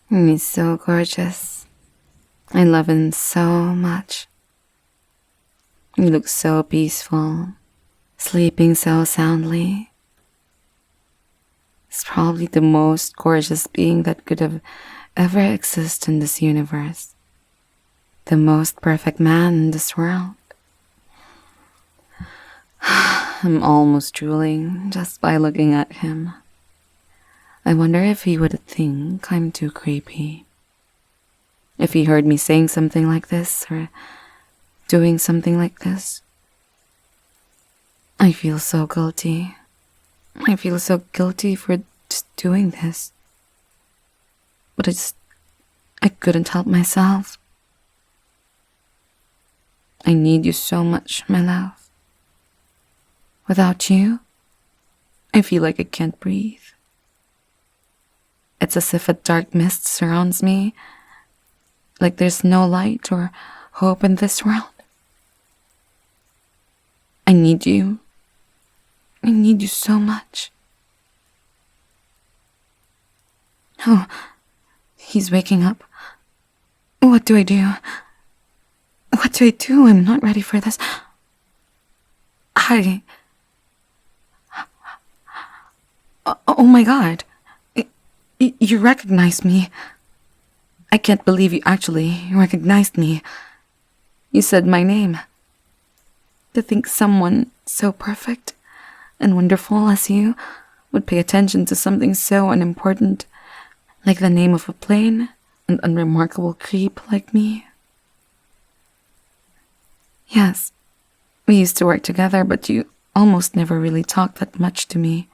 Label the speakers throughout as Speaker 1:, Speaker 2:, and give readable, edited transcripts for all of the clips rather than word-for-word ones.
Speaker 1: He's so gorgeous. I love him so much. He looks so peaceful, sleeping so soundly. He's probably the most gorgeous being that could have ever existed in this universe. The most perfect man in this world. I'm almost drooling just by looking at him. I wonder if he would think I'm too creepy. If he heard me saying something like this or doing something like this. I feel so guilty. I feel so guilty for just doing this. But I couldn't help myself. I need you so much, my love. Without you, I feel like I can't breathe. It's as if a dark mist surrounds me, like there's no light or hope in this world. I need you. I need you so much. Oh, he's waking up. What do I do? What do I do? I'm not ready for this. Oh my God. You recognized me. I can't believe you actually recognized me. You said my name. To think someone so perfect and wonderful as you would pay attention to something so unimportant, like the name of a plain and unremarkable creep like me. Yes, we used to work together, but you almost never really talked that much to me.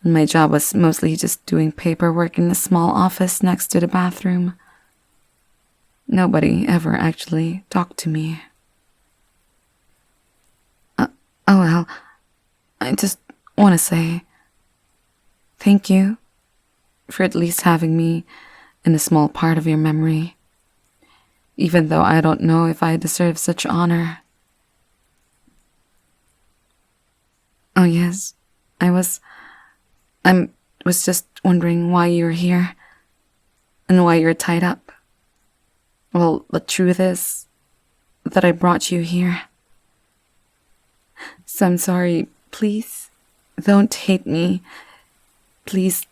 Speaker 1: And my job was mostly just doing paperwork in a small office next to the bathroom. Nobody ever actually talked to me. Oh well, I just want to say thank you for at least having me in a small part of your memory, even though I don't know if I deserve such honor. Oh yes, I was just wondering why you're here and why you're tied up. Well, the truth is that I brought you here. So I'm sorry, please, don't hate me. Please,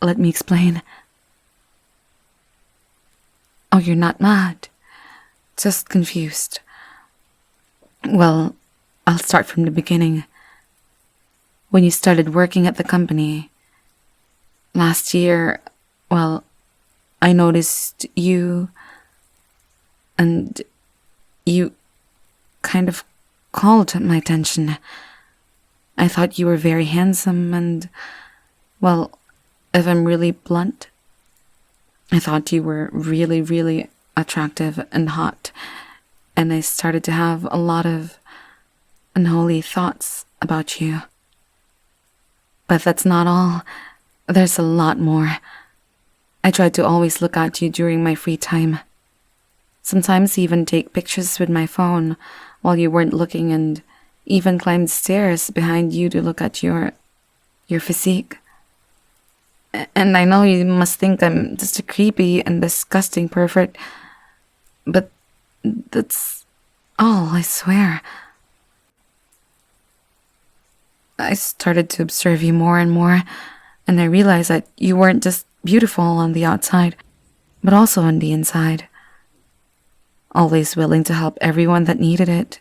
Speaker 1: let me explain. Oh, you're not mad, just confused. Well, I'll start from the beginning. When you started working at the company, last year, well, I noticed you, and you kind of called my attention. I thought you were very handsome and, well, if I'm really blunt, I thought you were really, really attractive and hot, and I started to have a lot of unholy thoughts about you. But that's not all. There's a lot more. I tried to always look at you during my free time. Sometimes even take pictures with my phone while you weren't looking, and even climbed stairs behind you to look at your physique. And I know you must think I'm just a creepy and disgusting pervert, but that's all, I swear. I started to observe you more and more, and I realized that you weren't just beautiful on the outside, but also on the inside. Always willing to help everyone that needed it.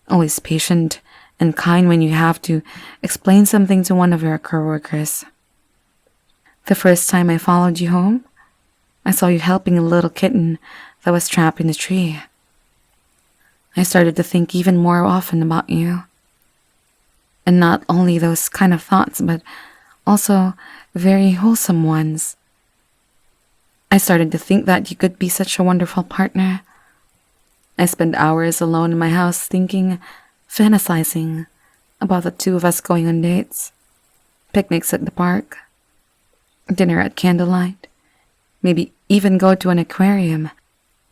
Speaker 1: Always patient and kind when you have to explain something to one of your coworkers. The first time I followed you home, I saw you helping a little kitten that was trapped in a tree. I started to think even more often about you. And not only those kind of thoughts, but also very wholesome ones. I started to think that you could be such a wonderful partner. I spent hours alone in my house thinking, fantasizing about the two of us going on dates, picnics at the park, dinner at candlelight, maybe even go to an aquarium,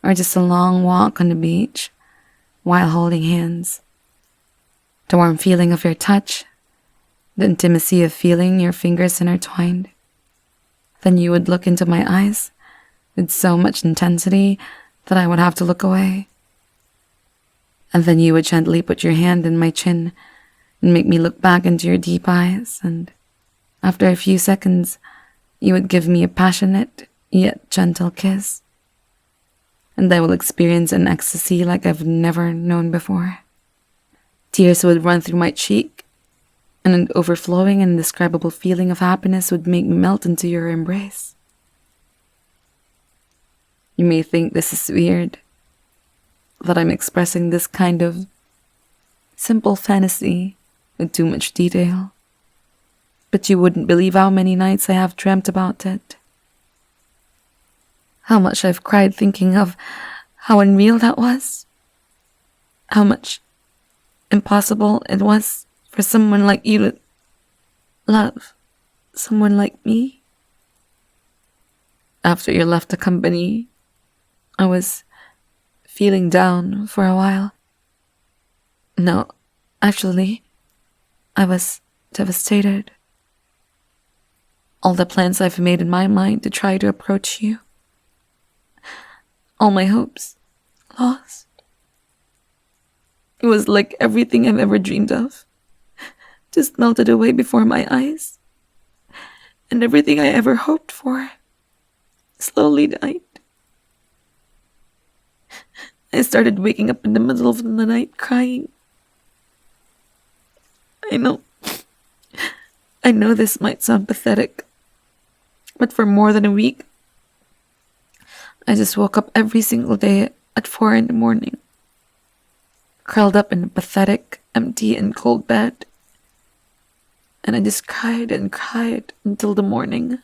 Speaker 1: or just a long walk on the beach while holding hands. The warm feeling of your touch, the intimacy of feeling your fingers intertwined. Then you would look into my eyes with so much intensity that I would have to look away. And then you would gently put your hand in my chin and make me look back into your deep eyes, and after a few seconds, you would give me a passionate yet gentle kiss. And I will experience an ecstasy like I've never known before. Tears would run through my cheek, and an overflowing and indescribable feeling of happiness would make me melt into your embrace. You may think this is weird, that I'm expressing this kind of simple fantasy with too much detail, but you wouldn't believe how many nights I have dreamt about it. How much I've cried thinking of how unreal that was. How much impossible it was for someone like you to love someone like me. After you left the company, I was feeling down for a while. No, actually, I was devastated. All the plans I've made in my mind to try to approach you, all my hopes lost. It was like everything I've ever dreamed of just melted away before my eyes, and everything I ever hoped for slowly died. I started waking up in the middle of the night crying. I know this might sound pathetic, but for more than a week, I just woke up every single day at 4 in the morning, curled up in a pathetic, empty and cold bed, and I just cried and cried until the morning.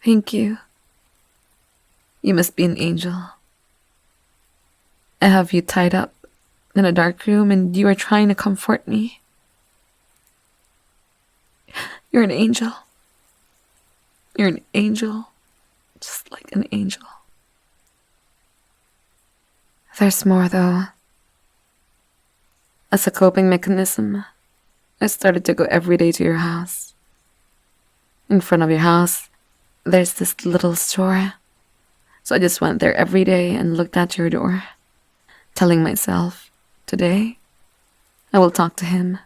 Speaker 1: Thank you. You must be an angel. I have you tied up in a dark room and you are trying to comfort me. You're an angel. You're an angel, just like an angel. There's more though. As a coping mechanism, I started to go every day to your house. In front of your house, there's this little store. So I just went there every day and looked at your door, telling myself, today, I will talk to him.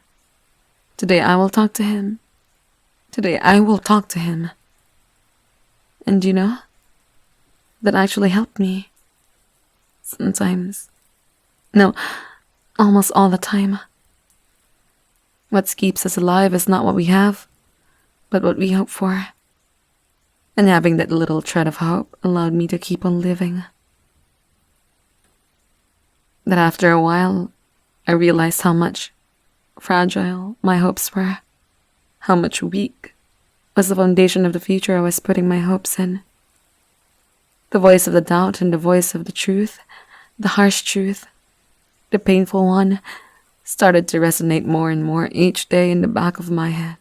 Speaker 1: Today I will talk to him. Today I will talk to him. And you know, that actually helped me. Sometimes. No, almost all the time. What keeps us alive is not what we have, but what we hope for. And having that little thread of hope allowed me to keep on living. That after a while, I realized how much fragile my hopes were. How much weak was the foundation of the future I was putting my hopes in. The voice of the doubt and the voice of the truth, the harsh truth, the painful one, started to resonate more and more each day in the back of my head.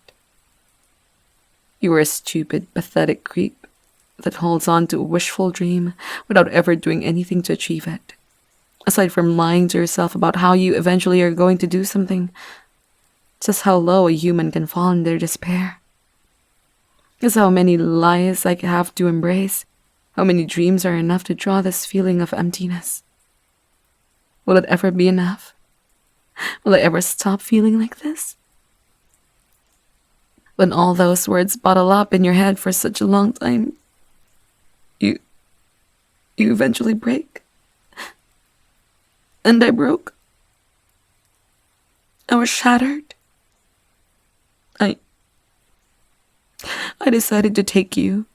Speaker 1: You were a stupid, pathetic creep that holds on to a wishful dream without ever doing anything to achieve it. Aside from lying to yourself about how you eventually are going to do something, just how low a human can fall in their despair. Just how many lies I have to embrace, how many dreams are enough to draw this feeling of emptiness. Will it ever be enough? Will I ever stop feeling like this? When all those words bottle up in your head for such a long time, you eventually break. And I broke. I was shattered. I decided to take you.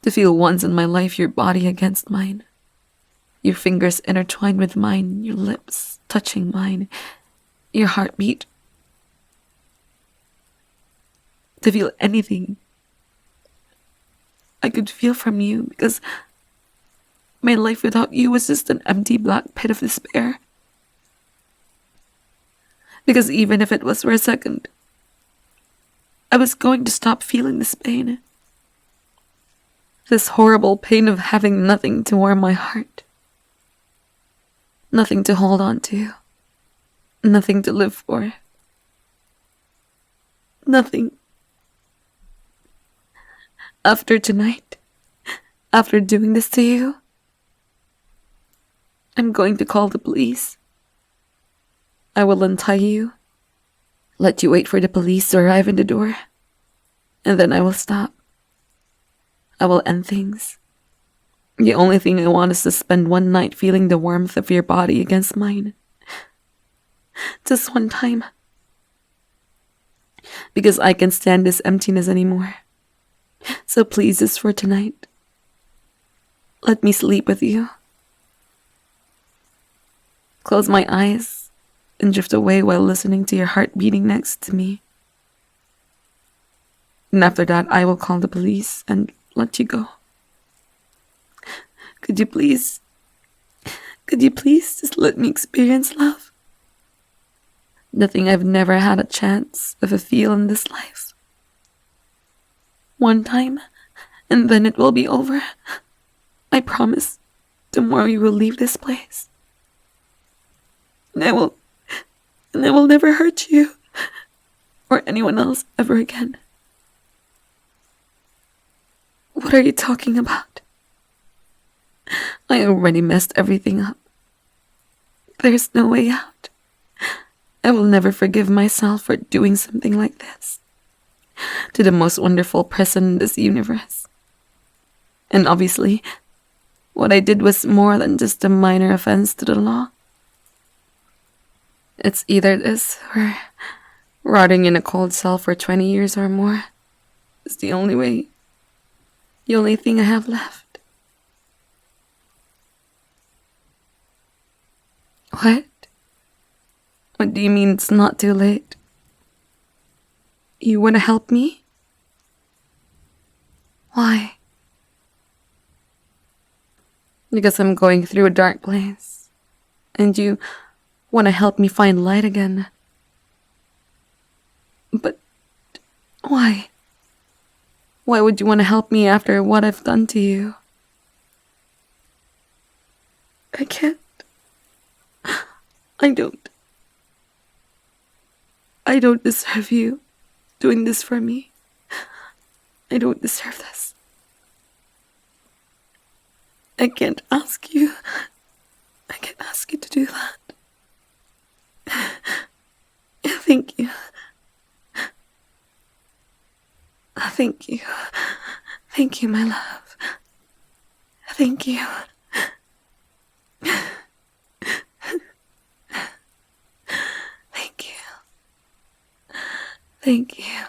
Speaker 1: To feel once in my life your body against mine. Your fingers intertwined with mine, your lips touching mine, your heartbeat. To feel anything I could feel from you, because my life without you was just an empty black pit of despair. Because even if it was for a second, I was going to stop feeling this pain. This horrible pain of having nothing to warm my heart. Nothing to hold on to. Nothing to live for. Nothing. After tonight, after doing this to you, I'm going to call the police. I will untie you, let you wait for the police to arrive in the door, and then I will stop. I will end things. The only thing I want is to spend one night feeling the warmth of your body against mine. Just one time. Because I can't stand this emptiness anymore. So please, just for tonight, let me sleep with you. Close my eyes and drift away while listening to your heart beating next to me. And after that, I will call the police and let you go. Could you please just let me experience love? The thing I've never had a chance of a feel in this life. One time, and then it will be over. I promise, tomorrow you will leave this place. And I will never hurt you or anyone else ever again. What are you talking about? I already messed everything up. There's no way out. I will never forgive myself for doing something like this to the most wonderful person in this universe. And obviously, what I did was more than just a minor offense to the law. It's either this or rotting in a cold cell for 20 years or more. It's the only thing I have left. What? What do you mean it's not too late? You want to help me? Why? Because I'm going through a dark place, and you want to help me find light again. But why? Why would you want to help me after what I've done to you? I can't. I don't deserve you doing this for me. I don't deserve this. I can't ask you to do that. Thank you. Thank you. Thank you, my love. Thank you. Thank you. Thank you.